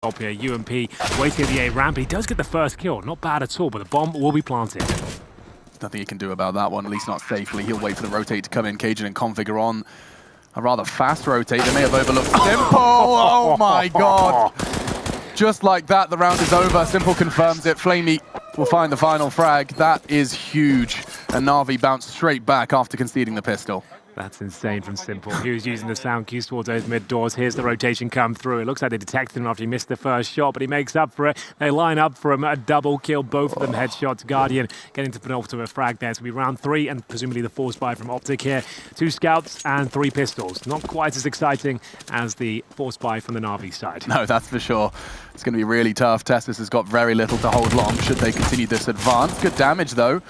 Up here, UMP waiting at the A ramp. He does get the first kill. Not bad at all, but the bomb will be planted. Nothing he can do about that one, at least not safely. He'll wait for the rotate to come in. Cajun and Config are on a rather fast rotate. They may have overlooked Simple. Oh my god. Just like that, the round is over. Simple confirms it. Flamey will find the final frag. That is huge. And Navi bounced straight back after conceding the pistol. That's insane from Simple. He was using the sound cues towards those mid doors. Here's the rotation come through. It looks like they detected him after he missed the first shot, but he makes up for it. They line up for him. A double kill, both of them headshots. Guardian getting to penultimate frag there. So we round 3 and presumably the force buy from OpTic here. 2 scouts and 3 pistols. Not quite as exciting as the force buy from the Navi side. No, that's for sure. It's going to be really tough. Testis has got very little to hold long should they continue this advance. Good damage though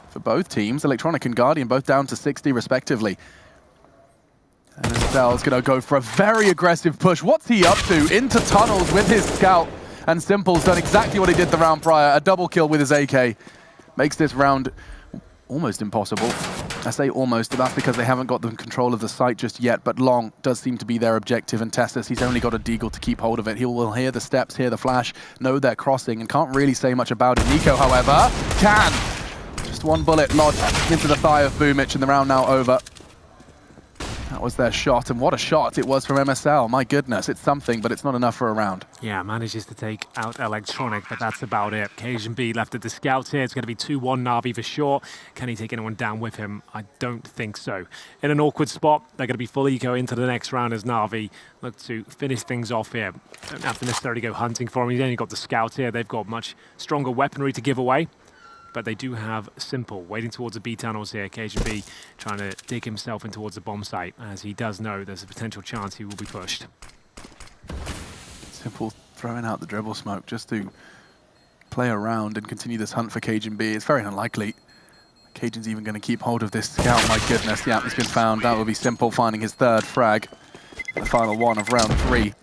for both teams. Electronic and Guardian both down to 60 respectively. And Estell's going to go for a very aggressive push. What's he up to? Into tunnels with his scout. And Simple's done exactly what he did the round prior. A double kill with his AK. Makes this round almost impossible. I say almost, but that's because they haven't got the control of the site just yet. But long does seem to be their objective. And Testis, he's only got a deagle to keep hold of it. He will hear the steps, hear the flash, know they're crossing, and can't really say much about it. Nico, however, can. Just one bullet lodged into the thigh of Boomich, and the round now over. That was their shot, and what a shot it was from MSL. My goodness, it's something, but it's not enough for a round. Yeah, manages to take out Electronic, but that's about it. Cajun B left at the scouts here. It's going to be 2-1 Navi for sure. Can he take anyone down with him? I don't think so. In an awkward spot, they're going to be full eco into the next round as Navi look to finish things off here. Don't have to necessarily go hunting for him. He's only got the scouts here. They've got much stronger weaponry to give away. But they do have Simple waiting towards the B tunnels here. Cajun B trying to dig himself in towards the bomb site, as he does know there's a potential chance he will be pushed. Simple throwing out the dribble smoke just to play around and continue this hunt for Cajun B. It's very unlikely Cajun's even going to keep hold of this scout. My goodness, yeah, it's been found. That will be Simple finding his 3rd frag. The final one of round 3.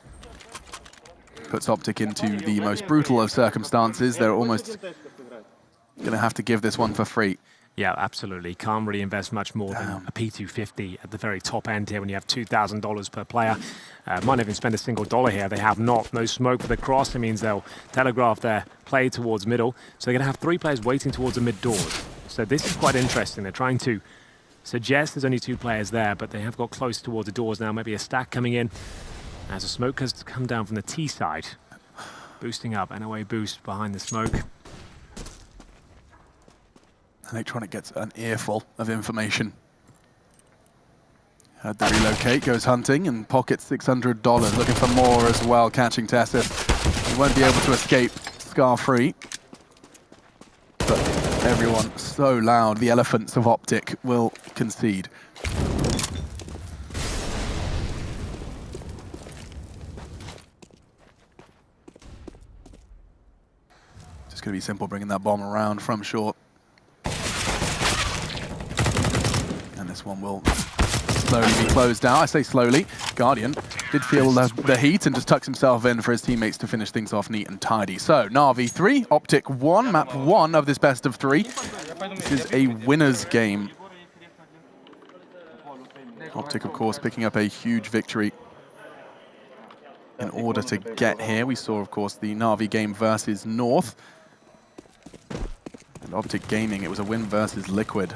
Puts OpTic into the most brutal of circumstances. They're almost going to have to give this one for free. Yeah, absolutely. Can't really invest much more than a P250 at the very top end here when you have $2,000 per player. Might not even spend a single dollar here. They have not. No smoke for the cross. It means they'll telegraph their play towards middle. So they're going to have 3 players waiting towards the mid doors. So this is quite interesting. They're trying to suggest there's only 2 players there, but they have got close towards the doors now. Maybe a stack coming in as a smoke has come down from the T side. Boosting up. NOA boost behind the smoke. Electronic gets an earful of information. Had the relocate, goes hunting, and pockets $600. Looking for more as well, catching Testis. He won't be able to escape scar-free. But everyone so loud, the elephants of OpTic will concede. Just going to be Simple bringing that bomb around from short. This one will slowly be closed out. I say slowly. Guardian did feel the heat and just tucks himself in for his teammates to finish things off neat and tidy. So, Navi 3, OpTic 1, map 1 of this best of 3. This is a winner's game. OpTic, of course, picking up a huge victory in order to get here. We saw, of course, the Navi game versus North. And OpTic Gaming, it was a win versus Liquid.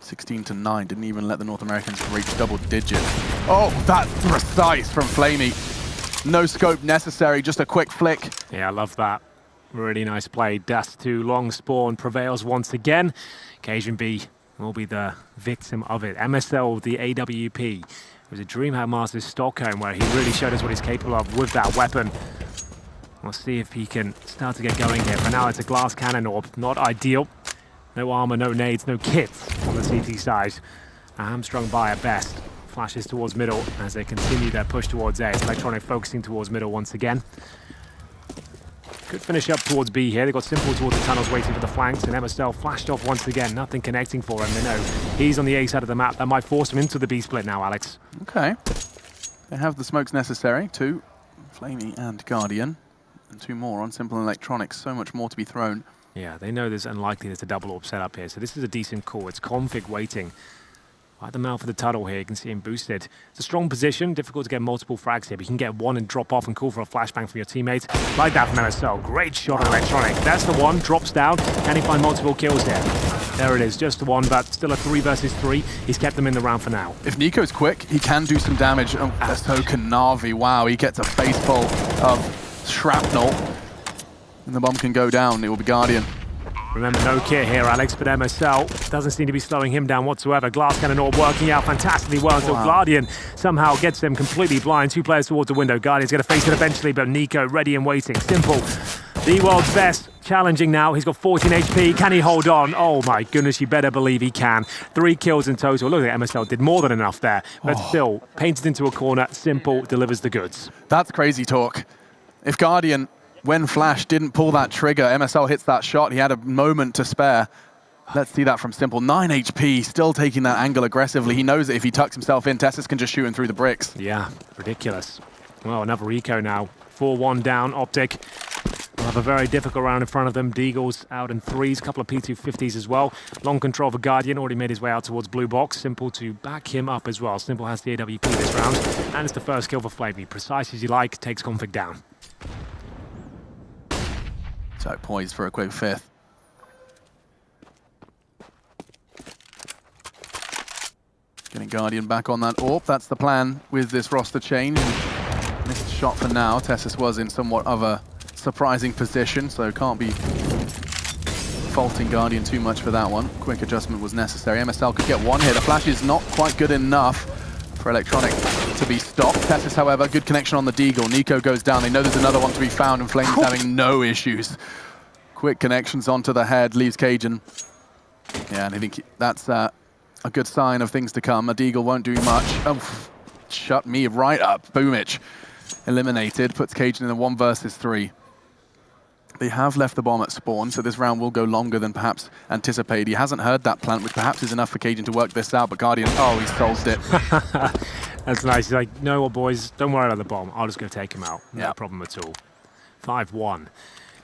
16-9, didn't even let the North Americans reach double digits. Oh, that's precise from Flamey. No scope necessary, just a quick flick. Yeah, I love that. Really nice play. Dust to long spawn prevails once again. Cajun B will be the victim of it. MSL, the AWP. It was a DreamHack Masters Stockholm where he really showed us what he's capable of with that weapon. We'll see if he can start to get going here. For now, it's a glass cannon orb. Not ideal. No armor, no nades, no kits on the CT side. A hamstrung by at best. Flashes towards middle as they continue their push towards A. It's Electronic focusing towards middle once again. Could finish up towards B here. They've got Simple towards the tunnels waiting for the flanks, and MSL flashed off once again. Nothing connecting for him. They know he's on the A side of the map. That might force him into the B split now, Alex. Okay. They have the smokes necessary. 2, Flamey and Guardian. And 2 more on Simple and Electronic. So much more to be thrown. Yeah, they know there's unlikely there's a double orb set up here, so this is a decent call. It's Config waiting Right the mouth of the tunnel here, you can see him boosted. It's a strong position, difficult to get multiple frags here, but you can get one and drop off and call for a flashbang from your teammates. Like that from MSL. Great shot on Electronic. That's the one, drops down. Can he find multiple kills here? There it is, just the one, but still a 3 versus 3. He's kept them in the round for now. If Nico's quick, he can do some damage. Oh, so can Navi. Wow, he gets a face full of shrapnel. And the bomb can go down. It will be Guardian. Remember, no kit here, Alex, but MSL doesn't seem to be slowing him down whatsoever. Glass cannon all working out fantastically well until Guardian somehow gets them completely blind. 2 players towards the window. Guardian's going to face it eventually, but Nico ready and waiting. Simple. The world's best. Challenging now. He's got 14 HP. Can he hold on? Oh my goodness, you better believe he can. 3 kills in total. Look at MSL did more than enough there, but still painted into a corner. Simple delivers the goods. That's crazy talk. If Guardian, when Flash didn't pull that trigger, MSL hits that shot, he had a moment to spare. Let's see that from Simple. 9 HP, still taking that angle aggressively. He knows that if he tucks himself in, Tessus can just shoot him through the bricks. Yeah, ridiculous. Well, another eco now. 4-1 down, OpTic. Will have a very difficult round in front of them. Deagle's out in 3s, a couple of P250s as well. Long control for Guardian, already made his way out towards blue box. Simple to back him up as well. Simple has the AWP this round, and it's the first kill for Flamey. Precise as you like, takes config down. So poised for a quick 5th. Getting Guardian back on that AWP. That's the plan with this roster change. Missed shot for now. Tessus was in somewhat of a surprising position, so can't be faulting Guardian too much for that one. Quick adjustment was necessary. MSL could get one hit. The flash is not quite good enough for Electronic to be stopped. Tessus, however, good connection on the Deagle. Nico goes down. They know there's another one to be found, and Flame's having no issues. Quick connections onto the head, leaves Cajun. Yeah, and I think that's a good sign of things to come. A Deagle won't do much. Oh, shut me right up. Boomich eliminated, puts Cajun in a 1 versus 3. They have left the bomb at spawn, so this round will go longer than perhaps anticipated. He hasn't heard that plant, which perhaps is enough for Cajun to work this out, but Guardian, oh, he solved it. That's nice. He's like, you know what, boys, don't worry about the bomb. I'll just go take him out. No problem at all. 5-1.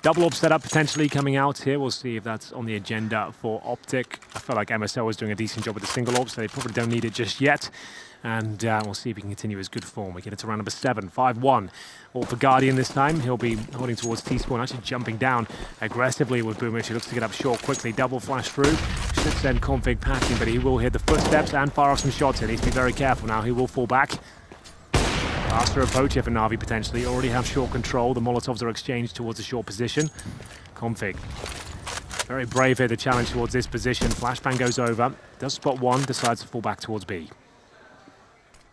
Double AWP setup potentially coming out here. We'll see if that's on the agenda for OpTic. I feel like MSL was doing a decent job with the single AWP, so they probably don't need it just yet. And we'll see if he can continue his good form. We get it to round number 7, 5-1. All for Guardian this time. He'll be holding towards T-spawn, actually jumping down aggressively with Boomich. He looks to get up short quickly. Double flash through. Should send config packing, but he will hear the footsteps and fire off some shots. He needs to be very careful now. He will fall back. Faster approach here for Navi potentially. Already have short control. The Molotovs are exchanged towards the short position. Config. Very brave here to challenge towards this position. Flashbang goes over. Does spot one, decides to fall back towards B.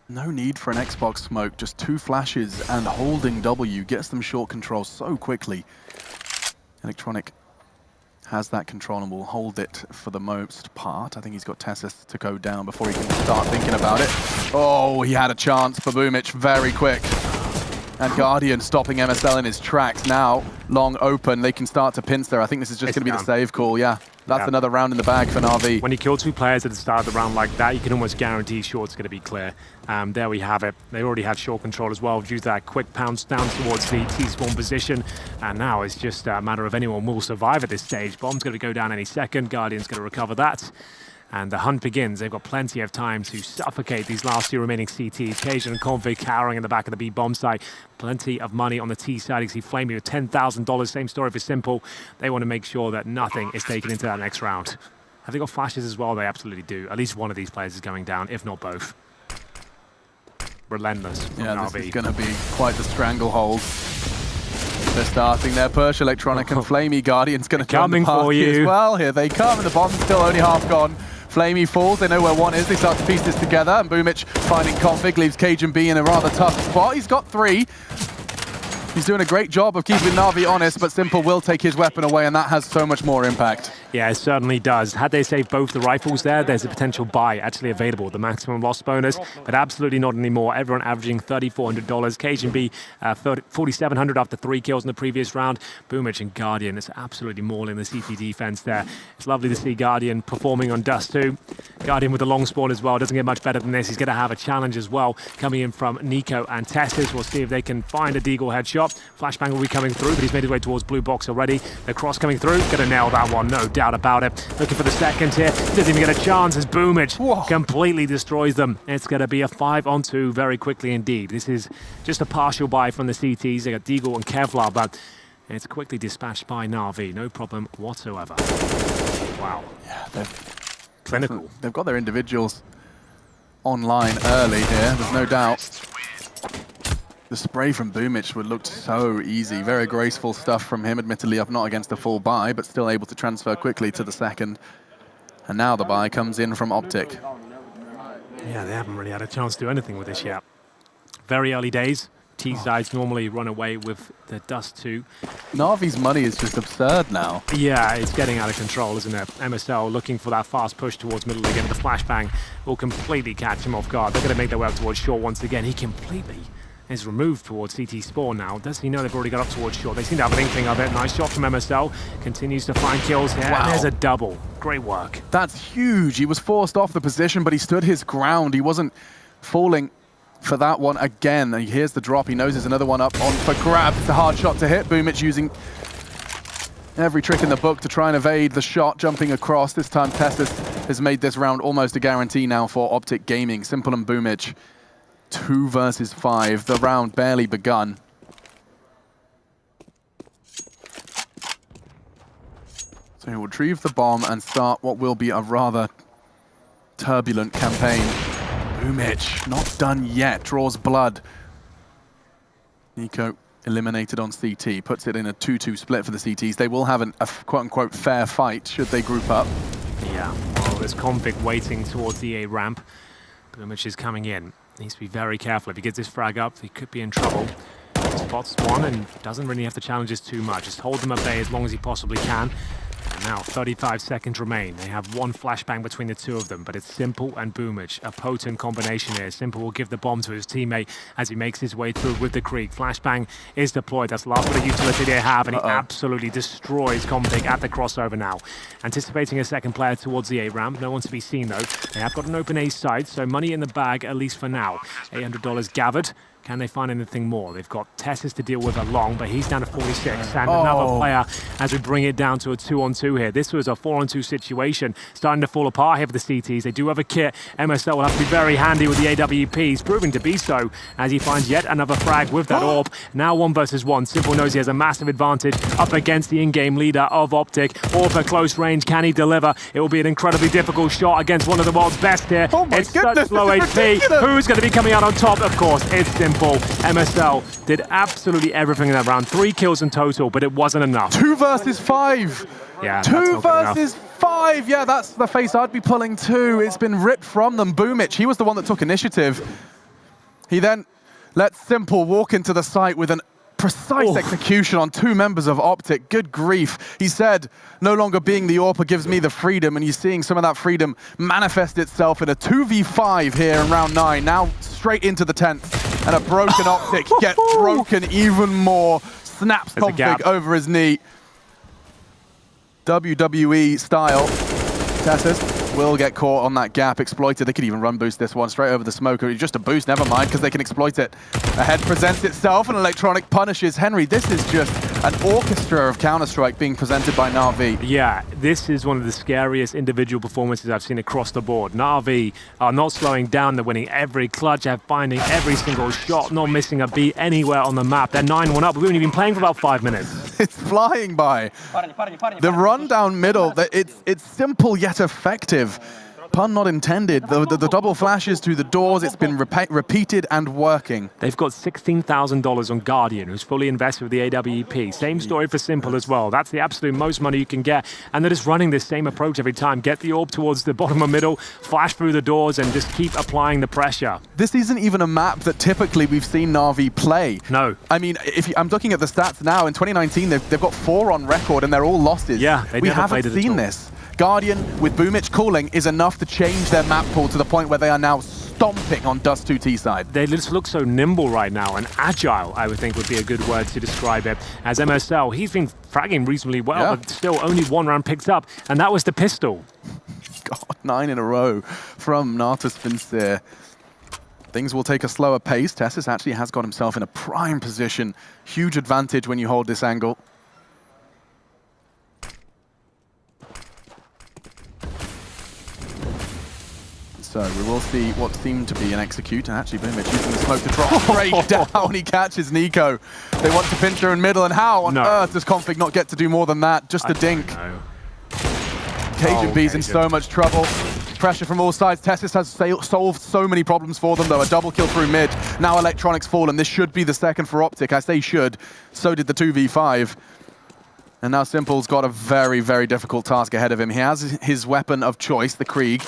No need for an Xbox smoke, just 2 flashes and holding W gets them short control so quickly. Electronic has that control and will hold it for the most part. I think he's got Tessus to go down before he can start thinking about it. Oh, he had a chance for Boomich very quick. And Guardian stopping MSL in his tracks now. Long open, they can start to pincer. I think this is just going to be the save call, yeah. That's another round in the bag for Navi. When you kill 2 players at the start of the round like that, you can almost guarantee short's going to be clear. There we have it. They already had short control as well due to that quick pounce down towards the T-spawn position. And now it's just a matter of anyone will survive at this stage. Bomb's going to go down any second. Guardian's going to recover that. And the hunt begins. They've got plenty of time to suffocate these last 2 remaining CTs. Cajun and Config cowering in the back of the B bomb site. Plenty of money on the T side. You see Flamey with $10,000. Same story for Simple. They want to make sure that nothing is taken into that next round. Have they got flashes as well? They absolutely do. At least one of these players is going down, if not both. Relentless from Navi. This is going to be quite the stranglehold. They're starting their push. Electronic and Flamey. Guardian's going to come the party as well. Here they come, and the bomb's still only half gone. Flamey falls, they know where one is, they start to piece this together, and Boomich finding Config leaves Cajun B in a rather tough spot. He's got 3. He's doing a great job of keeping Navi honest, but Simple will take his weapon away, and that has so much more impact. Yeah, it certainly does. Had they saved both the rifles there, there's a potential buy actually available, the maximum loss bonus, but absolutely not anymore. Everyone averaging $3,400. Cajun B, $4,700 after 3 kills in the previous round. Boomich and Guardian is absolutely mauling the CT defense there. It's lovely to see Guardian performing on Dust 2. Guardian with a long spawn as well. Doesn't get much better than this. He's going to have a challenge as well coming in from Nico and Tessus. We'll see if they can find a Deagle headshot. Flashbang will be coming through, but he's made his way towards blue box already. The cross coming through. Going to nail that one, no doubt. doubt about it. Looking for the second here. Doesn't even get a chance as Boomich completely destroys them. It's going to be a 5-on-2 very quickly indeed. This is just a partial buy from the CTs. They got Deagle and Kevlar, but it's quickly dispatched by Navi. No problem whatsoever. Wow. Yeah, they've clinical. They've got their individuals online early here, there's no doubt. The spray from Boomich would look so easy. Very graceful stuff from him, admittedly up not against a full buy, but still able to transfer quickly to the second. And now the buy comes in from OpTic. Yeah, they haven't really had a chance to do anything with this yet. Very early days. T-sides normally run away with the Dust 2. Navi's money is just absurd now. Yeah, it's getting out of control, isn't it? MSL looking for that fast push towards middle again. The flashbang will completely catch him off guard. They're going to make their way up towards short once again. He completely is removed towards CT Spawn now. Does he know they've already got up towards short? They seem to have an inkling of it. Nice shot from MSL. Continues to find kills here. Wow. And there's a double. Great work. That's huge. He was forced off the position, but he stood his ground. He wasn't falling for that one again. He hears the drop. He knows there's another one up on for grab. It's a hard shot to hit. Boomich using every trick in the book to try and evade the shot, jumping across. This time Tessus has made this round almost a guarantee now for OpTic Gaming. Simple and Boomich. 2 versus 5. The round barely begun. So he'll retrieve the bomb and start what will be a rather turbulent campaign. Boomich, not done yet, draws blood. Nico eliminated on CT, puts it in a 2-2 split for the CTs. They will have a quote-unquote fair fight should they group up. Yeah, well, there's Convict waiting towards the A ramp. Boomich is coming in. Needs to be very careful. If he gets this frag up, he could be in trouble. Spots one and doesn't really have to challenge this too much. Just hold them at bay as long as he possibly can. And now 35 seconds remain. They have one flashbang between the two of them, but it's Simple and Boomich. A potent combination here. Simple will give the bomb to his teammate as he makes his way through with the Krieg. Flashbang is deployed. That's the last bit of utility they have, and he absolutely destroys Convict at the crossover now. Anticipating a second player towards the A ramp. No one to be seen though. They have got an open A side, so money in the bag at least for now. $800 gathered. Can they find anything more? They've got Tessus to deal with along, but he's down to 46. And another player as we bring it down to a 2-on-2 here. This was a 4-on-2 situation. Starting to fall apart here for the CTs. They do have a kit. MSL will have to be very handy with the AWPs, proving to be so as he finds yet another frag with that AWP. Now 1 versus 1. Simple knows he has a massive advantage up against the in-game leader of OpTic. AWP at close range. Can he deliver? It will be an incredibly difficult shot against one of the world's best here. It's such low HP. Who's going to be coming out on top? Of course, it's Simple. MSL did absolutely everything in that round. 3 kills in total, but it wasn't enough. 2 versus 5. Yeah, 2 versus 5. Yeah, that's the face I'd be pulling too. It's been ripped from them. Boomich, he was the one that took initiative. He then let Simple walk into the site with an precise execution on 2 members of OpTic. Good grief. He said, no longer being the AWPer gives me the freedom, and you're seeing some of that freedom manifest itself in a 2v5 here in round 9. Now straight into the 10th, and a broken OpTic gets broken even more. Snaps Config over his knee. WWE style. Tessus will get caught on that gap, exploited. They could even run boost this one straight over the smoker. Just a boost, never mind, because they can exploit it. Ahead presents itself, and Electronic punishes Henry. This is just an orchestra of Counter-Strike being presented by Navi. Yeah, this is one of the scariest individual performances I've seen across the board. Navi are not slowing down. They're winning every clutch. They're finding every single shot, not missing a beat anywhere on the map. They're 9-1 up. We've only been playing for about 5 minutes. It's flying by. The run down middle, it's simple yet effective. Pun not intended. The double flashes to the doors, it's been repeated and working. They've got $16,000 on Guardian, who's fully invested with the AWP. Same story for Simple as well. That's the absolute most money you can get. And they're just running this same approach every time. Get the AWP towards the bottom or middle, flash through the doors, and just keep applying the pressure. This isn't even a map that typically we've seen Navi play. No. I mean, I'm looking at the stats now. In 2019, they've got 4 on record, and they're all losses. Yeah, we haven't seen this. Guardian, with Boomich calling, is enough to change their map pool to the point where they are now stomping on Dust 2 T side. They just look so nimble right now, and agile, I would think would be a good word to describe it. As MSL, he's been fragging reasonably well, but still only 1 round picked up, and that was the pistol. God, 9 in a row from Natus Finster. Things will take a slower pace. Tessus actually has got himself in a prime position. Huge advantage when you hold this angle. So we will see what seemed to be an execute, and actually Boomich using the smoke to drop straight down. He catches Nico. They want to pinch her in middle, and how on earth does Config not get to do more than that? Just a dink. Cajun B's in so much trouble. Pressure from all sides. Testis has solved so many problems for them, though. A double kill through mid. Now Electronics fall, and this should be the second for OpTic. I say should. So did the 2v5. And now Simple's got a very, very difficult task ahead of him. He has his weapon of choice, the Krieg.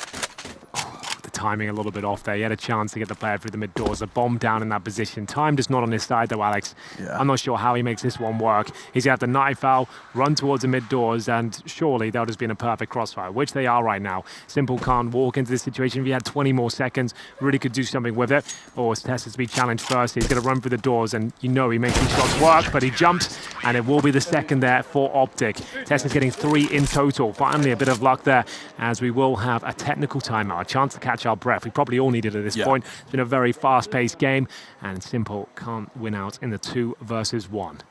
Timing a little bit off there. He had a chance to get the player through the mid doors. A bomb down in that position. Time just not on his side though, Alex. Yeah. I'm not sure how he makes this one work. He's going to have to knife out, run towards the mid doors, and surely that would have been a perfect crossfire, which they are right now. Simple can't walk into this situation. If he had 20 more seconds, really could do something with it. Or Tess has to be challenged first. He's going to run through the doors, and you know he makes these shots work, but he jumps, and it will be the second there for OpTic. Tess is getting 3 in total. Finally, a bit of luck there, as we will have a technical timeout, a chance to catch our breath. We probably all needed it at this point. It's been a very fast-paced game, and Simple can't win out in the 2 versus 1.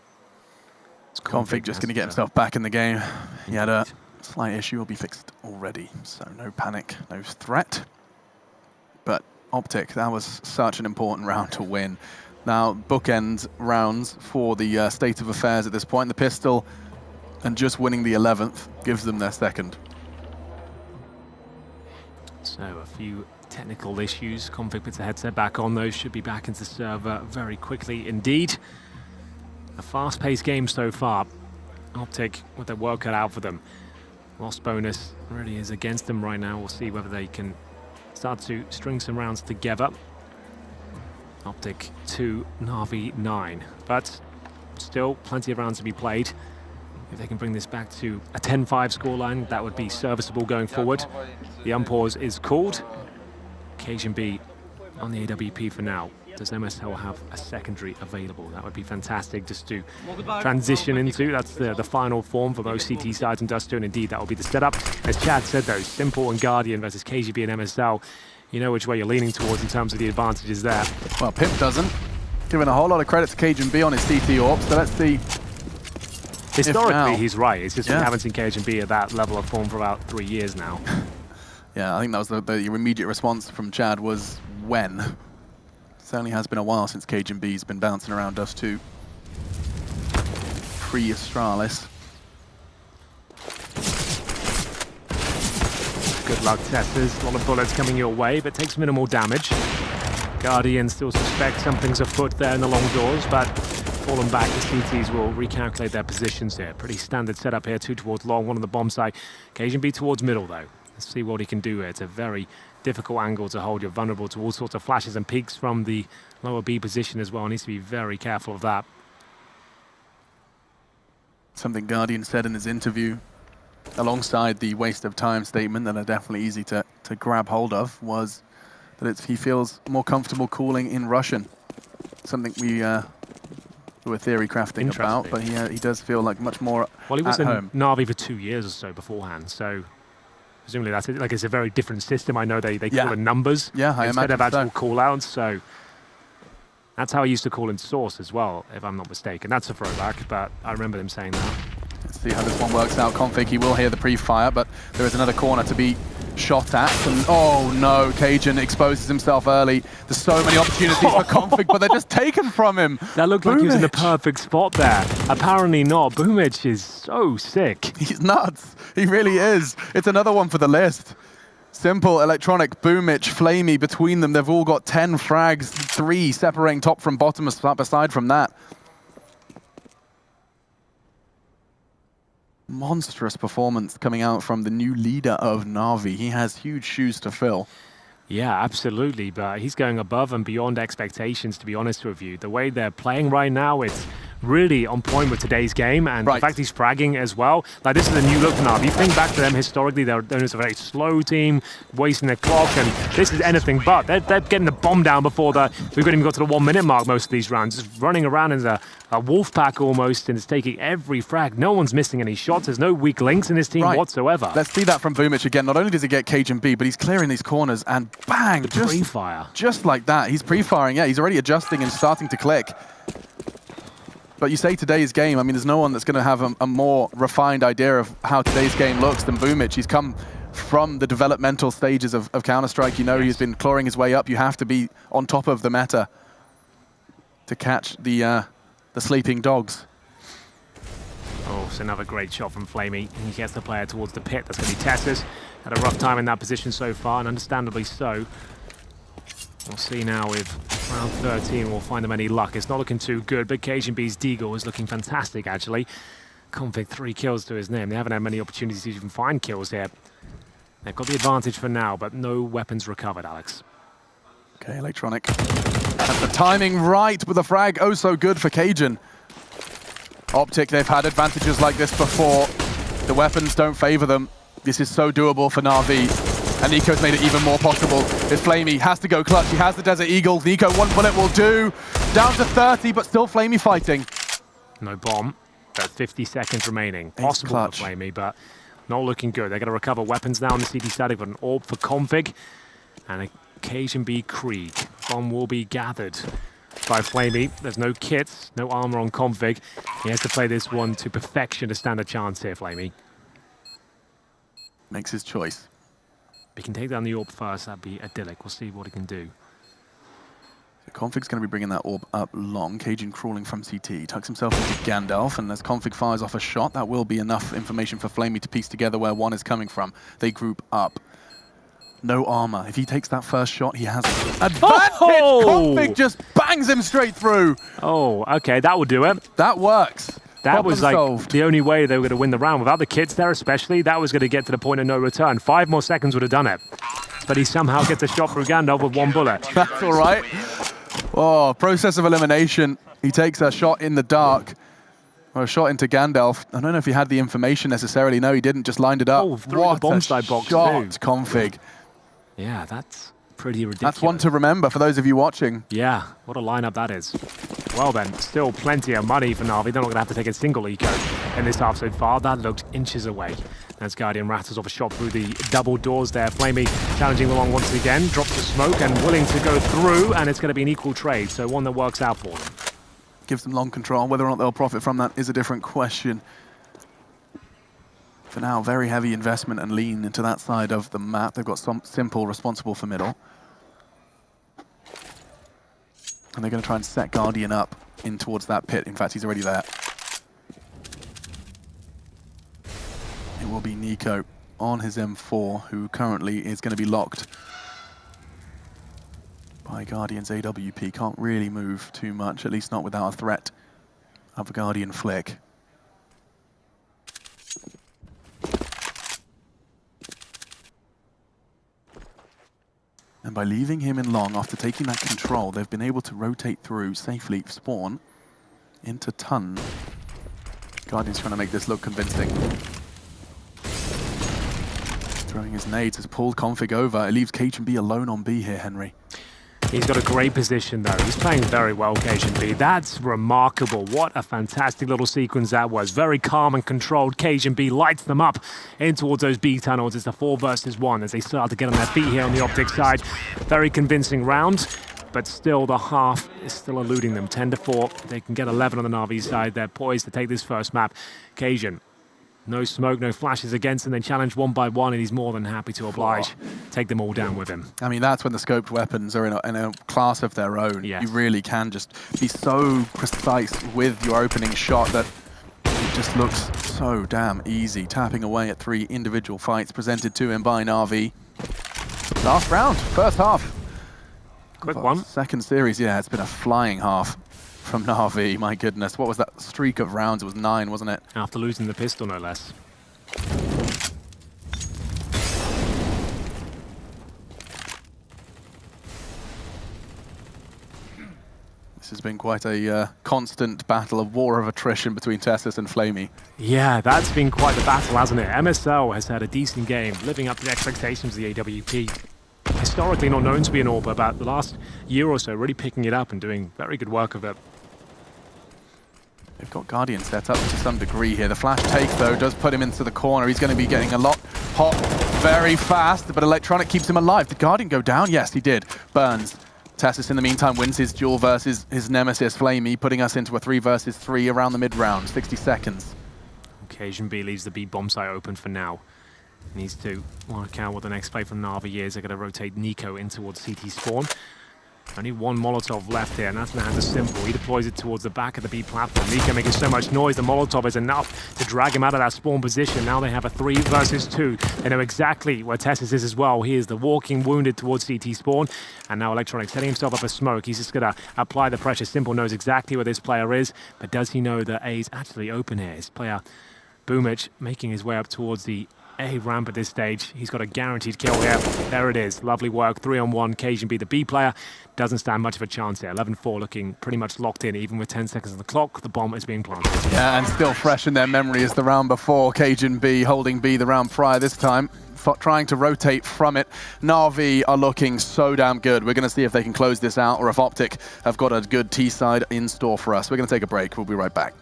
Config just going to get himself back in the game. He had a slight issue, will be fixed already, so no panic, no threat. But OpTic, that was such an important round to win. Now, bookend rounds for the state of affairs at this point. The pistol and just winning the 11th gives them their second. So a few technical issues. Config puts the headset back on. Those should be back into server very quickly indeed. A fast-paced game so far. OpTic with their work cut out for them. Lost bonus really is against them right now. We'll see whether they can start to string some rounds together. OpTic 2, Navi 9. But still plenty of rounds to be played. If they can bring this back to a 10-5 scoreline, that would be serviceable going forward. The unpause is called. Cajun B on the AWP for now. Does MSL have a secondary available? That would be fantastic just to transition into. That's the final form for both CT sides and Duster, and indeed that will be the setup. As Chad said though, Simple and Guardian versus KGB and MSL. You know which way you're leaning towards in terms of the advantages there. Well, Pimp doesn't. Giving a whole lot of credit to Cajun B on his CT AWP, so let's see. Historically, he's right. It's just we haven't seen Cajun B at that level of form for about 3 years now. Yeah, I think that was the immediate response from Chad was when. Certainly has been a while since Cajun B's been bouncing around us too. Pre-Astralis. Good luck, Testers. A lot of bullets coming your way, but takes minimal damage. Guardian still suspects something's afoot there in the long doors, but falling back, the CTs will recalculate their positions here. Pretty standard setup here, 2 towards long, 1 on the bomb side. Cajun B towards middle though. Let's see what he can do here. It's a very difficult angle to hold. You're vulnerable to all sorts of flashes and peaks from the lower B position as well. He needs to be very careful of that. Something Guardian said in his interview, alongside the waste of time statement that are definitely easy to grab hold of, was that he feels more comfortable calling in Russian. Something we were theory crafting about, but he does feel like much more Well, he was in home. Navi for 2 years or so beforehand, so presumably that's it. Like, it's a very different system. I know they call in numbers instead of actual call-outs, so that's how he used to call in Source as well, if I'm not mistaken. That's a throwback, but I remember him saying that. Let's see how this one works out. Config, he will hear the pre-fire, but there is another corner to be shot at, and oh no, Cajun exposes himself early. There's so many opportunities for Config, but they're just taken from him. That looked like he was in the perfect spot there. Apparently not. Boomich is so sick. He's nuts. He really is. It's another one for the list. Simple, Electronic, Boomich, Flamey, between them, they've all got 10 frags, 3 separating top from bottom aside from that. Monstrous performance coming out from the new leader of Navi. He has huge shoes to fill. Yeah, absolutely, but he's going above and beyond expectations, to be honest with you. The way they're playing right now, it's really on point with today's game, and the fact he's fragging as well. Like, this is a new look for Navi. You think back to them historically, they're a very slow team, wasting their clock, and this is anything but. They're getting the bomb down before we've even got to the 1 minute mark most of these rounds. Just running around as a wolf pack almost, and it's taking every frag. No one's missing any shots. There's no weak links in this team whatsoever. Let's see that from Boomich again. Not only does he get Cajun B, but he's clearing these corners, and bang! The pre-fire. Just like that. He's pre-firing, yeah. He's already adjusting and starting to click. But you say today's game, I mean, there's no one that's going to have a more refined idea of how today's game looks than Boomich. He's come from the developmental stages of Counter-Strike. You know, he's been clawing his way up. You have to be on top of the meta to catch the sleeping dogs. Oh, it's another great shot from Flamey. He gets the player towards the pit. That's going to be Tessus. Had a rough time in that position so far, and understandably so. We'll see now if round 13 will find them any luck. It's not looking too good, but KGB's Deagle is looking fantastic, actually. Config 3 kills to his name. They haven't had many opportunities to even find kills here. They've got the advantage for now, but no weapons recovered, Alex. Okay, Electronic. Had the timing right with the frag. Oh, so good for Cajun. OpTic, they've had advantages like this before. The weapons don't favor them. This is so doable for Navi. And Nico's made it even more possible. It's Flamey, has to go clutch. He has the Desert Eagle. Nico, one bullet will do. Down to 30, but still Flamey fighting. No bomb, but 50 seconds remaining. Possible for Flamey, but not looking good. They're going to recover weapons now on the CT side. They've got an AWP for Config and a KGB Krieg. Bomb will be gathered by Flamey. There's no kits, no armor on Config. He has to play this one to perfection to stand a chance here, Flamey. Makes his choice. If he can take down the AWP first, that'd be idyllic. We'll see what he can do. So Config's going to be bringing that AWP up long. Cajun crawling from CT. He tucks himself into Gandalf, and as Config fires off a shot, that will be enough information for Flamey to piece together where one is coming from. They group up. No armor. If he takes that first shot, he has advantage. Oh! Config just bangs him straight through. Oh, okay, that will do it. That works. That Problem was like solved. the only way they were going to win the round. Without the kits there especially, that was going to get to the point of no return. 5 more seconds would have done it. But he somehow gets a shot through Gandalf with 1 bullet. That's all right. Oh, process of elimination. He takes a shot in the dark. Or a shot into Gandalf. I don't know if he had the information necessarily. No, he didn't. Just lined it up. Oh, through what the bomb a side box shot, too. Config. Yeah, that's pretty ridiculous. That's one to remember for those of you watching. Yeah, what a lineup that is. Well then, still plenty of money for Navi. They're not going to have to take a single eco in this half so far. That looked inches away. As Guardian rattles off a shot through the double doors there. Flamey challenging the long once again. Drops the smoke and willing to go through, and it's going to be an equal trade, so one that works out for them. Gives them long control. Whether or not they'll profit from that is a different question. For now, very heavy investment and lean into that side of the map. They've got some simple responsible for middle. And they're going to try and set Guardian up in towards that pit. In fact, he's already there. It will be Nico on his M4, who currently is going to be locked by Guardian's AWP. Can't really move too much, at least not without a threat of a Guardian flick. And by leaving him in long after taking that control, they've been able to rotate through safely, spawn into Ton. Guardian's trying to make this look convincing. Throwing his nades has pulled Config over. It leaves KGB alone on B here, Henry. He's got a great position though. He's playing very well, KGB. That's remarkable. What a fantastic little sequence that was. Very calm and controlled. KGB lights them up in towards those B tunnels. It's a 4 versus 1 as they start to get on their feet here on the OpTic side. Very convincing round, but still the half is still eluding them. 10-4. They can get 11 on the Navi side. They're poised to take this first map. Cajun. No smoke, no flashes against him. They challenge 1 by 1, and he's more than happy to oblige. Take them all down with him. I mean, that's when the scoped weapons are in a class of their own. Yes. You really can just be so precise with your opening shot that it just looks so damn easy. Tapping away at 3 individual fights presented to him by Navi. Last round, first half. Quick one. Second series, yeah, it's been a flying half from Navi. My goodness, what was that streak of rounds? It was 9, wasn't it? After losing the pistol, no less. This has been quite a constant battle, a war of attrition between Tessus and Flamey. Yeah, that's been quite the battle, hasn't it? MSL has had a decent game, living up to the expectations of the AWP. Historically not known to be an AWP, but the last year or so really picking it up and doing very good work of it. They've got Guardian set up to some degree here. The flash take, though, does put him into the corner. He's going to be getting a lot hot very fast, but Electronic keeps him alive. Did Guardian go down? Yes, he did. Burns. Tessus, in the meantime, wins his duel versus his nemesis, Flamey, putting us into a 3 versus 3 around the mid-round. 60 seconds. KGB leaves the B bomb site open for now. Needs to work out what the next play from Navi is. They're going to rotate Nico in towards CT spawn. Only one Molotov left here, and that's in the hands of Simple. He deploys it towards the back of the B platform. Nico making so much noise, the Molotov is enough to drag him out of that spawn position. Now they have a 3 versus 2. They know exactly where Tessus is as well. He is the walking wounded towards CT spawn, and now Electronic setting himself up a smoke. He's just going to apply the pressure. Simple knows exactly where this player is, but does he know that A is actually open here? His player, Boomich, making his way up towards the A ramp at this stage. He's got a guaranteed kill here. There it is. Lovely work. 3-on-1. Cajun the B player. Doesn't stand much of a chance here. 11-4 looking pretty much locked in. Even with 10 seconds on the clock, the bomb is being planted. Yeah, and still fresh in their memory is the round before. Cajun B holding B the round prior this time. Trying to rotate from it. Navi are looking so damn good. We're going to see if they can close this out or if OpTic have got a good T side in store for us. We're going to take a break. We'll be right back.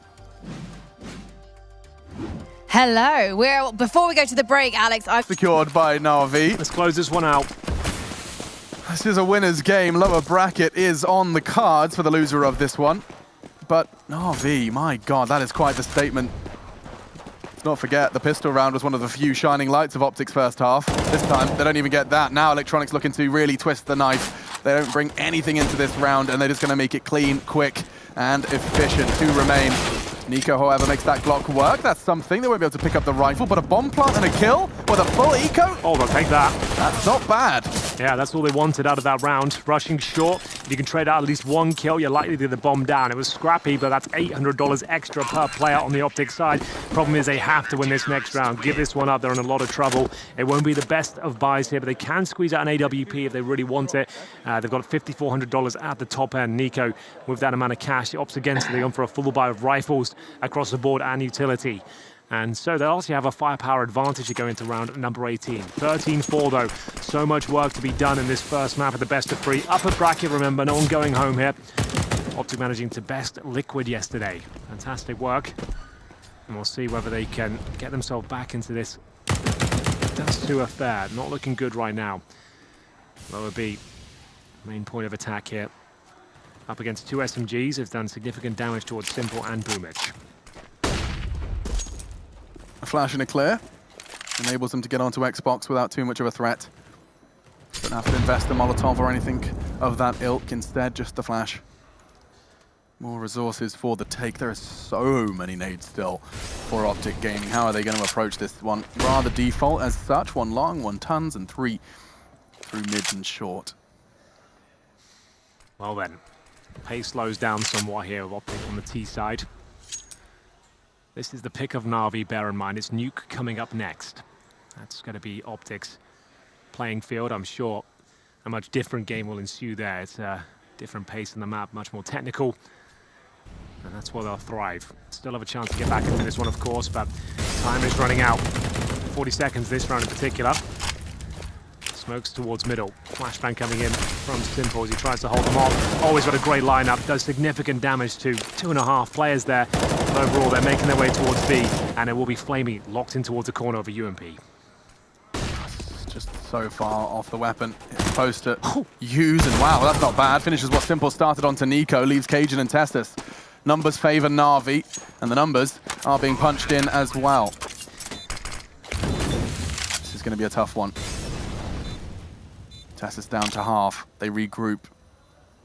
Hello. Before we go to the break, Alex, I've Secured by Navi. Let's close this one out. This is a winner's game. Lower bracket is on the cards for the loser of this one. But Navi, my God, that is quite the statement. Let's not forget, the pistol round was one of the few shining lights of OpTic's first half. This time, they don't even get that. Now Electronics looking to really twist the knife. They don't bring anything into this round, and they're just going to make it clean, quick, and efficient. 2 remain. Nico, however, makes that Glock work. That's something. They won't be able to pick up the rifle, but a bomb plant and a kill with a full eco? Oh, they'll take that. That's not bad. Yeah, that's all they wanted out of that round. Rushing short. If you can trade out at least 1 kill, you're likely to get the bomb down. It was scrappy, but that's $800 extra per player on the OpTic side. Problem is they have to win this next round. Give this one up. They're in a lot of trouble. It won't be the best of buys here, but they can squeeze out an AWP if they really want it. They've got $5,400 at the top end. Nico, with that amount of cash, he opts against it. They're going for a full buy of rifles across the board and utility. And so they'll also have a firepower advantage to go into round number 18. 13-4 though. So much work to be done in this first map at the best of 3. Upper bracket, remember, no one going home here. OpTic managing to best Liquid yesterday. Fantastic work. And we'll see whether they can get themselves back into this Dust 2 affair. Not looking good right now. Lower B, main point of attack here. Up against 2 SMGs, have done significant damage towards Simple and Boomich. A flash and a clear. Enables them to get onto Xbox without too much of a threat. Don't have to invest a Molotov or anything of that ilk. Instead, just the flash. More resources for the take. There are so many nades still for OpTic Gaming. How are they going to approach this one? Rather default as such. 1 long, 1 tons, and 3 through mids and short. Well then, pace slows down somewhat here with OpTic on the T side. This is the pick of Navi, bear in mind. It's Nuke coming up next. That's going to be OpTic's playing field. I'm sure a much different game will ensue there. It's a different pace on the map, much more technical. And that's where they'll thrive. Still have a chance to get back into this one, of course, but time is running out. 40 seconds this round in particular. Smokes towards middle. Flashbang coming in from Simple as he tries to hold them off. Always got a great lineup. Does significant damage to 2.5 players there. But overall, they're making their way towards B, and it will be Flamey locked in towards the corner of a UMP. Just so far off the weapon. It's supposed to use, and wow, that's not bad. Finishes what Simple started onto Nico, leaves Cajun and Testis. Numbers favor Navi, and the numbers are being punched in as well. This is going to be a tough one. Testis down to half. They regroup,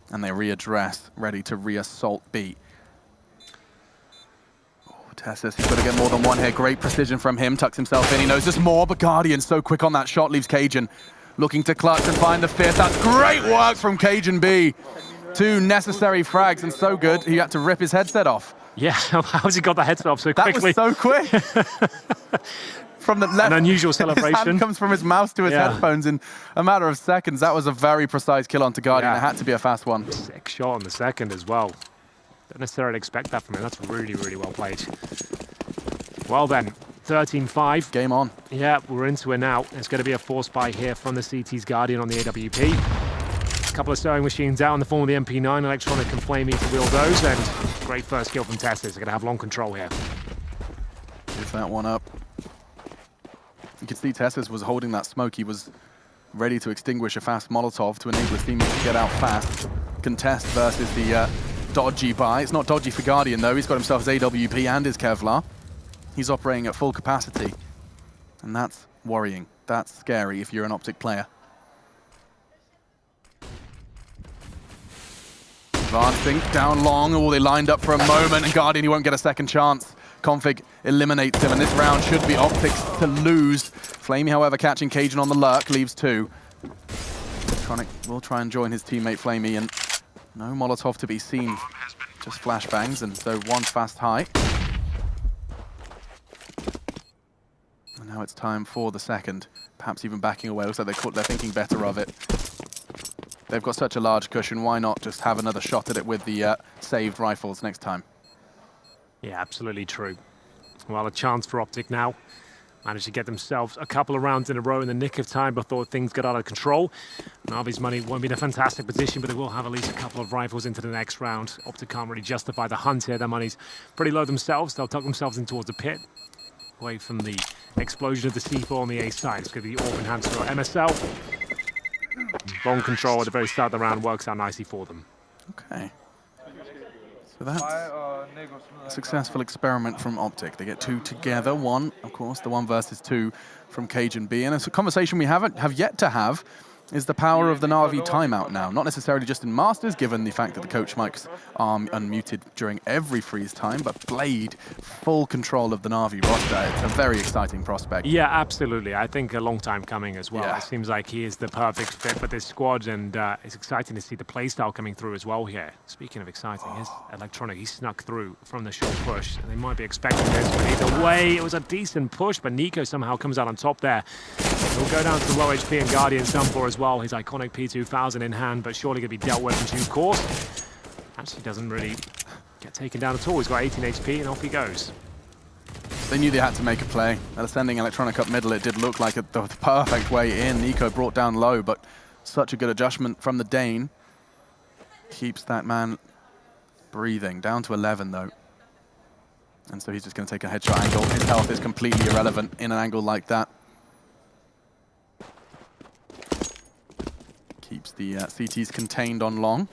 and they readdress, ready to re-assault B. Tessus, he's got to get more than one here. Great precision from him. Tucks himself in. He knows there's more, but Guardian so quick on that shot leaves Cajun looking to clutch and find the fifth. That's great work from Cajun B. 2 necessary frags, and so good he had to rip his headset off. Yeah, how's he got the headset off so quickly? That was so quick. From the left, an unusual celebration. His hand comes from his mouse to his headphones in a matter of seconds. That was a very precise kill onto Guardian. It had to be a fast one. Sick shot on the second as well. Don't necessarily expect that from him. That's really, really well played. Well then, 13-5. Game on. Yeah, we're into it now. There's going to be a force buy here from the CT's Guardian on the AWP. A couple of sewing machines out in the form of the MP9. Electronic and Flamey to wield those, and great first kill from Testis. They're going to have long control here. Gives that one up. You can see Testis was holding that smoke. He was ready to extinguish a fast Molotov to enable his teammates to get out fast. Contest versus the dodgy buy. It's not dodgy for Guardian though. He's got himself his AWP and his Kevlar. He's operating at full capacity. And that's worrying. That's scary if you're an OpTic player. Advancing down long. Oh, they lined up for a moment, and Guardian, he won't get a second chance. Config eliminates him, and this round should be OpTic's to lose. Flamey, however, catching Cajun on the lurk, leaves 2. Electronic will try and join his teammate Flamey, and no Molotov to be seen. Just flashbangs, and so one fast high. And now it's time for the second. Perhaps even backing away. Looks like they're thinking better of it. They've got such a large cushion, why not just have another shot at it with the saved rifles next time? Yeah, absolutely true. Well, a chance for OpTic now. Managed to get themselves a couple of rounds in a row in the nick of time before things got out of control. Navi's money won't be in a fantastic position, but they will have at least a couple of rifles into the next round. OpTic can't really justify the hunt here. Their money's pretty low themselves. They'll tuck themselves in towards the pit, away from the explosion of the C4 on the A side. It's going to be Orb Enhancer or MSL. Bomb control at the very start of the round works out nicely for them. Okay. So that's a successful experiment from OpTic. They get 2 together. One, of course, the 1 versus 2 from Cajun B. And it's a conversation we have yet to have is the power of the Navi timeout now. Not necessarily just in Masters, given the fact that the coach mics are unmuted during every freeze time, but Blade, full control of the Navi roster. It's a very exciting prospect. Yeah, absolutely. I think a long time coming as well. Yeah. It seems like he is the perfect fit for this squad, and it's exciting to see the playstyle coming through as well here. Speaking of exciting, his Electronic, he snuck through from the short push, and they might be expecting this, but either way, it was a decent push, but Nico somehow comes out on top there. He'll go down to low HP and Guardian's done for as well. His iconic P2000 in hand, but surely going to be dealt with in due course. Actually doesn't really get taken down at all. He's got 18 HP and off he goes. They knew they had to make a play. They're sending Electronic up middle. It did look like the perfect way in. Nico brought down low, but such a good adjustment from the Dane. Keeps that man breathing. Down to 11, though. And so he's just going to take a headshot angle. His health is completely irrelevant in an angle like that. Keeps the CTs contained on long.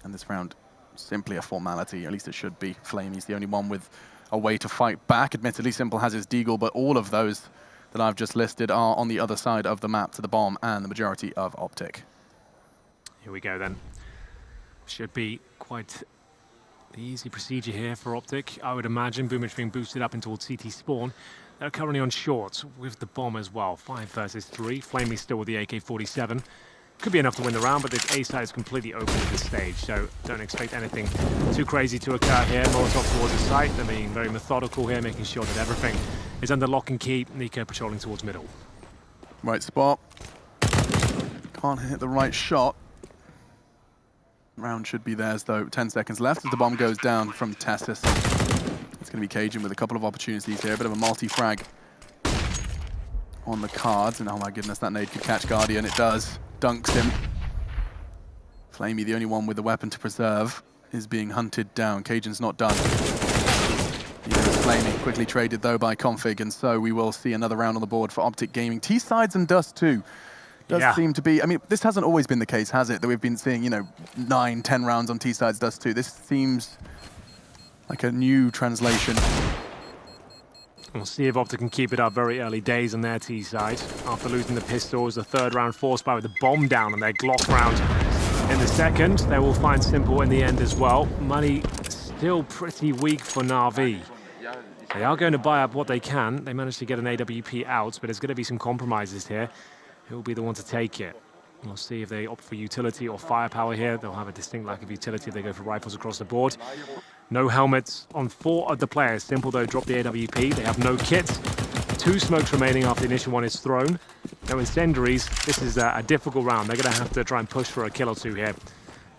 And this round, simply a formality, at least it should be. Flamey's the only one with a way to fight back. Admittedly, Simple has his deagle, but all of those that I've just listed are on the other side of the map to the bomb and the majority of OpTic. Here we go then. Should be quite the easy procedure here for OpTic. I would imagine Boomich being boosted up into CT spawn. They're currently on short with the bomb as well. 5 versus 3. Flamey still with the AK-47. Could be enough to win the round, but the A side is completely open at this stage, so don't expect anything too crazy to occur here. Molotov towards the site. They're being very methodical here, making sure that everything is under lock and key. Nico patrolling towards middle. Right spot. Can't hit the right shot. Round should be theirs, though. 10 seconds left as the bomb goes down from Tessus. It's going to be Cajun with a couple of opportunities here. A bit of a multi-frag on the cards. And oh my goodness, that nade could catch Guardian. It does. Dunks him. Flamey, the only one with the weapon to preserve, is being hunted down. Cajun's not done. Flamey quickly traded, though, by Config. And so we will see another round on the board for OpTic Gaming. T-Sides and Dust, too. Does seem to be, I mean, this hasn't always been the case, has it? That we've been seeing, you know, 9, 10 rounds on T-Sides, Dust 2. This seems like a new translation. We'll see if OpTic can keep it up. Very early days on their T-side. After losing the pistols, the third round forced by with the bomb down on their Glock round in the second. They will find Simple in the end as well. Money still pretty weak for Navi. They are going to buy up what they can. They managed to get an AWP out, but there's going to be some compromises here. Who will be the one to take it? We'll see if they opt for utility or firepower here. They'll have a distinct lack of utility if they go for rifles across the board. No helmets on 4 of the players. Simple, though, drop the AWP. They have no kits. 2 smokes remaining after the initial one is thrown. No incendiaries. This is a difficult round. They're going to have to try and push for a kill or 2 here.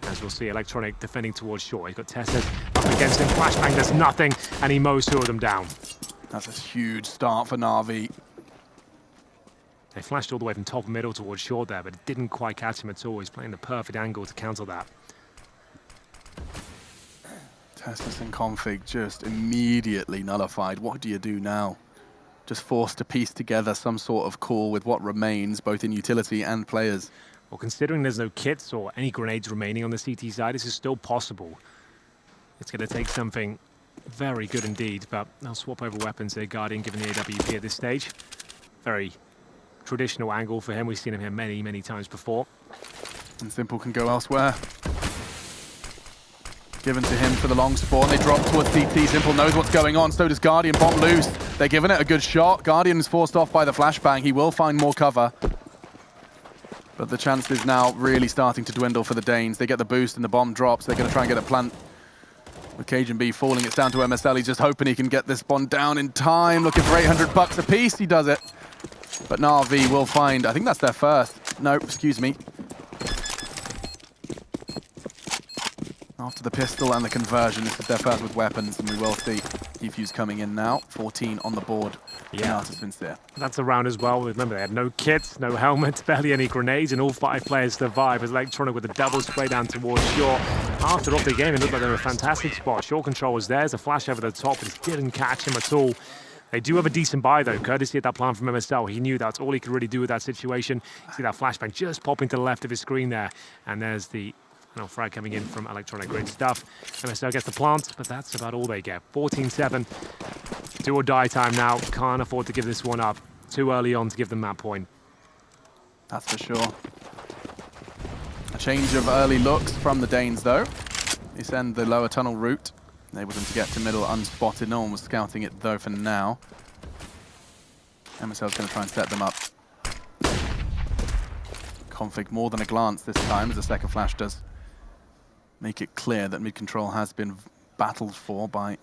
As we'll see, Electronic defending towards shore. He's got Tessus up against him. Flashbang does nothing, and he mows 2 of them down. That's a huge start for Navi. They flashed all the way from top middle towards short there, but it didn't quite catch him at all. He's playing the perfect angle to counter that. Tessus and Config just immediately nullified. What do you do now? Just forced to piece together some sort of call with what remains, both in utility and players. Well, considering there's no kits or any grenades remaining on the CT side, this is still possible. It's going to take something very good indeed, but they'll swap over weapons here, Guardian given the AWP at this stage. Very traditional angle for him. We've seen him here many, many times before. And Simple can go elsewhere. Given to him for the long spawn. They drop towards CT. Simple knows what's going on. So does Guardian. Bomb loose. They're giving it a good shot. Guardian is forced off by the flashbang. He will find more cover. But the chance is now really starting to dwindle for the Danes. They get the boost and the bomb drops. They're going to try and get a plant. With cajunb falling, it's down to MSL. He's just hoping he can get this one down in time. Looking for 800 bucks a piece. He does it. But Navi will find, I think that's their first. No, excuse me. After the pistol and the conversion, this is their first with weapons, and we will see defuse coming in now. 14 on the board. Yeah, Sincere. that's a round as well. Remember, they had no kits, no helmets, barely any grenades, and all 5 players survive as Electronic with a double spray down towards Shore. After OpTic game, it looked like they were in a fantastic spot. Shore control was there. There's a flash over the top, but it didn't catch him at all. They do have a decent buy, though, courtesy of that plan from MSL. He knew that's all he could really do with that situation. See that flashbang just popping to the left of his screen there, and there's the frag coming in from Electronic. Great stuff. MSL gets the plant, but that's about all they get. 14-7. Do or die time now. Can't afford to give this one up. Too early on to give them that point. That's for sure. A change of early looks from the Danes, though. They send the lower tunnel route. Enable them to get to middle unspotted. No one was scouting it, though, for now. MSL's going to try and set them up. Config more than a glance this time, as the second flash does make it clear that mid-control has been battled for by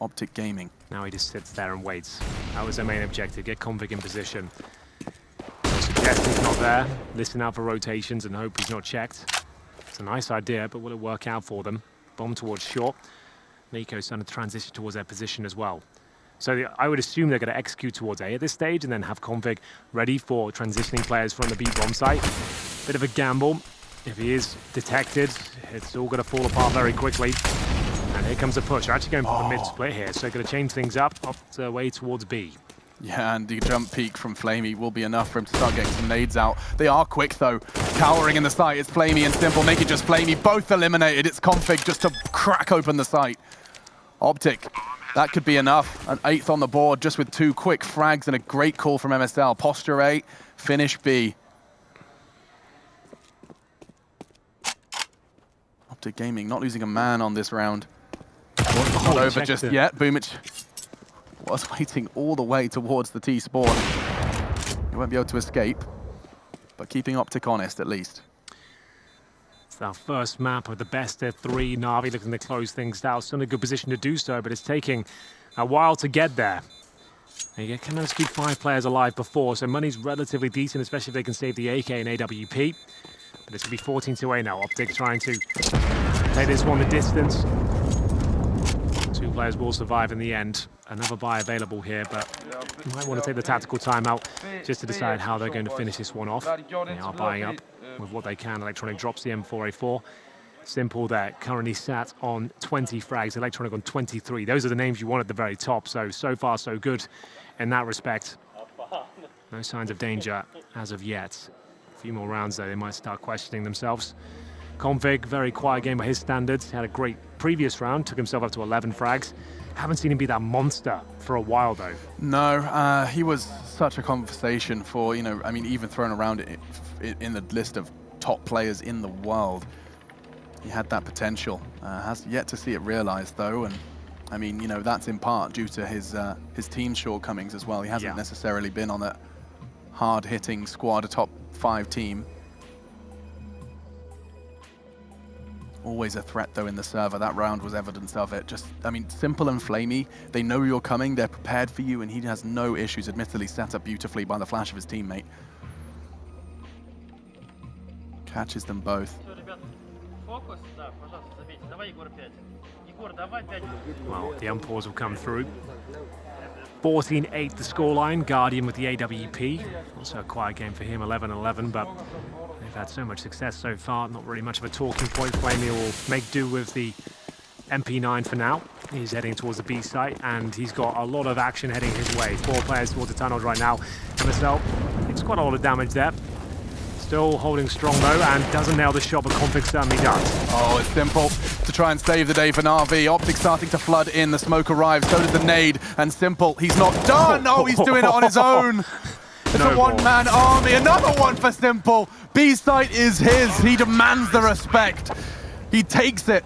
OpTic Gaming. Now he just sits there and waits. That was their main objective, get Config in position. They'll suggest he's not there, listen out for rotations and hope he's not checked. It's a nice idea, but will it work out for them? Bomb towards short. Nico's starting to transition towards their position as well. So I would assume they're going to execute towards A at this stage and then have Config ready for transitioning players from the B bomb site. Bit of a gamble. If he is detected, it's all going to fall apart very quickly. And here comes a push. They're actually going for the mid-split here, so they're going to change things up the way towards B. Yeah, and the jump peak from Flamey will be enough for him to start getting some nades out. They are quick, though. Cowering in the site. It's Flamey and Simple. Make it just Flamey. Both eliminated. It's Config just to crack open the site. OpTic. That could be enough. An 8th on the board just with 2 quick frags and a great call from MSL. Posture A, finish B. OpTic Gaming not losing a man on this round. Not over just yet. Boomich was waiting all the way towards the T spawn. He won't be able to escape, but keeping OpTic honest at least. It's our first map of the best of 3. Navi looking to close things out. Still in a good position to do so, but it's taking a while to get there. And you can manage to keep 5 players alive before, so money's relatively decent, especially if they can save the AK and AWP. But it's going to be 14-8 now. OpTic trying to take this one the distance. 2 players will survive in the end. Another buy available here, but you might want to take the tactical timeout just to decide how they're going to finish this one off. They are buying up with what they can. Electronic drops the M4A4. Simple there, currently sat on 20 frags. Electronic on 23. Those are the names you want at the very top. So far, so good in that respect. No signs of danger as of yet. A few more rounds, though, they might start questioning themselves. Config, very quiet game by his standards. Had a great previous round, took himself up to 11 frags. Haven't seen him be that monster for a while, though. No, he was such a conversation for, I mean, even thrown around in the list of top players in the world. He had that potential. Has yet to see it realized, though, and I mean, that's in part due to his team shortcomings as well. He hasn't necessarily been on a hard-hitting squad, a top 5 team. Always a threat, though, in the server. That round was evidence of it. Just, I mean, Simple and Flamey, they know you're coming, they're prepared for you, and he has no issues, admittedly set up beautifully by the flash of his teammate. Catches them both. Well, the unpause will come through. 14-8 the scoreline. Guardian with the AWP. Also a quiet game for him, 11-11, but they've had so much success so far. Not really much of a talking point. Flamey will make do with the MP9 for now. He's heading towards the B site, and he's got a lot of action heading his way. 4 players towards the tunnels right now. MSL, it's quite a lot of damage there. Still holding strong though, and doesn't nail the shot, but Config certainly does. Oh, it's Simple to try and save the day for Navi. OpTic starting to flood in, the smoke arrives, so does the nade, and Simple, he's not done! Oh, he's doing it on his own! It's a one-man army, another one for Simple! B-site is his, he demands the respect. He takes it.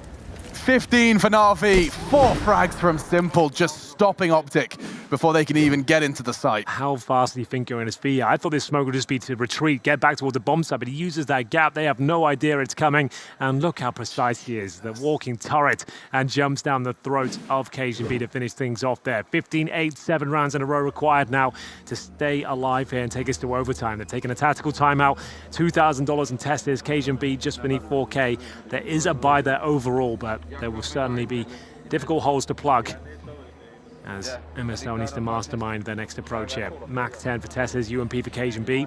15 for Navi, 4 frags from Simple, just stopping OpTic before they can even get into the site. How fast do you think going his feet? I thought this smoke would just be to retreat, get back towards the bomb site, but he uses that gap. They have no idea it's coming, and look how precise he is. The walking turret, and jumps down the throat of Cajun to finish things off there. 15-8, 7 rounds in a row required now to stay alive here and take us to overtime. They're taking a tactical timeout, $2,000 in testers. Cajun just beneath 4K. There is a buy there overall, but there will certainly be difficult holes to plug as MSL needs to mastermind their next approach here. Mac 10 for Tessers, UMP for Cajun B.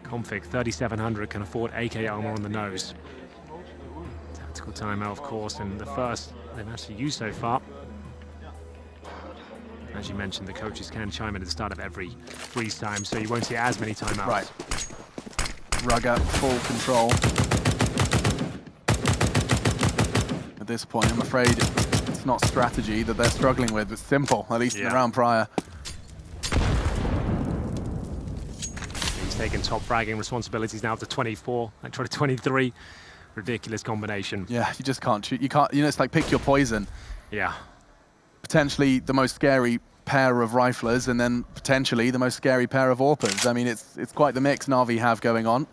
Config 3700 can afford AK armor on the nose. Tactical timeout, of course, and the first they've actually used so far. As you mentioned, the coaches can chime in at the start of every freeze time, so you won't see as many timeouts. Right. Rugger, full control. At this point, I'm afraid it's not strategy that they're struggling with. It's Simple, at least in the round prior. He's taken top fragging responsibilities now to 24, like try to 23. Ridiculous combination. Yeah, you just can't shoot. You can't, you know, it's like pick your poison. Yeah. Potentially the most scary pair of riflers, and then potentially the most scary pair of AWPers. I mean, it's quite the mix Navi have going on.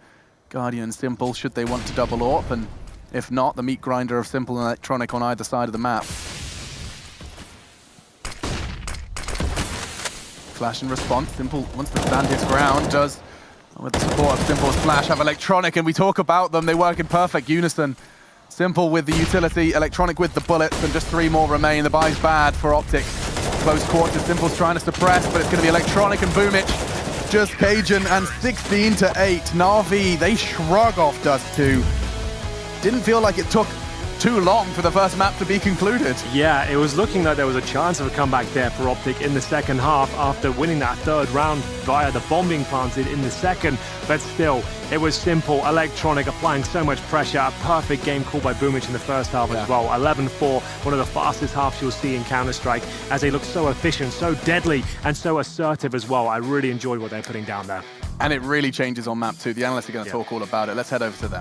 Guardian and Simple, should they want to double AWP, and if not, the meat grinder of Simple and Electronic on either side of the map. Flash and response. Simple wants to stand his ground, does, with the support of Simple's flash, have Electronic, and we talk about them. They work in perfect unison. Simple with the utility, Electronic with the bullets, and just 3 more remain. The buy's bad for OpTic. Close quarters, Simple's trying to suppress, but it's going to be Electronic and Boomich. Just Cajun, and 16-8. Navi, they shrug off Dust 2. Didn't feel like it took too long for the first map to be concluded. Yeah, it was looking like there was a chance of a comeback there for OpTic in the second half after winning that third round via the bomb being planted in the second. But still, it was Simple, Electronic applying so much pressure. A perfect game called by Boomich in the first half as well. 11-4, one of the fastest halves you'll see in Counter-Strike, as they look so efficient, so deadly, and so assertive as well. I really enjoyed what they're putting down there. And it really changes on map 2. The analysts are going to talk all about it. Let's head over to them.